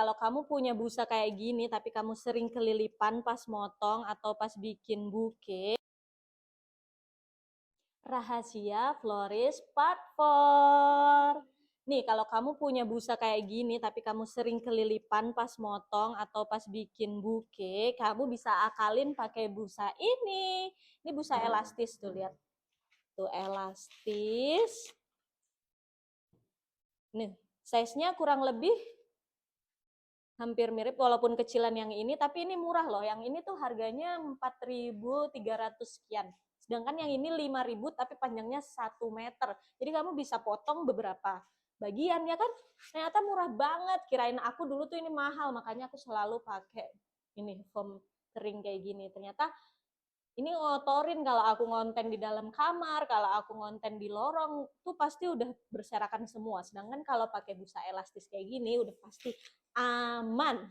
kalau kamu punya busa kayak gini, tapi kamu sering kelilipan pas motong atau pas bikin buke, rahasia florist part 4. Nih, kalau kamu punya busa kayak gini, tapi kamu sering kelilipan pas motong atau pas bikin buke, kamu bisa akalin pakai busa ini. Ini busa elastis tuh, lihat. Tuh, elastis. Nih, size-nya kurang lebih hampir mirip walaupun kecilan yang ini, tapi ini murah loh. Yang ini tuh harganya 4.300 sekian. Sedangkan yang ini 5.000 tapi panjangnya 1 meter. Jadi kamu bisa potong beberapa bagian ya kan. Ternyata murah banget. Kirain aku dulu tuh ini mahal, makanya aku selalu pakai ini foam kering kayak gini. Ternyata ini ngotorin kalau aku ngonten di dalam kamar, kalau aku ngonten di lorong, tuh pasti udah berserakan semua. Sedangkan kalau pakai busa elastis kayak gini, udah pasti aman.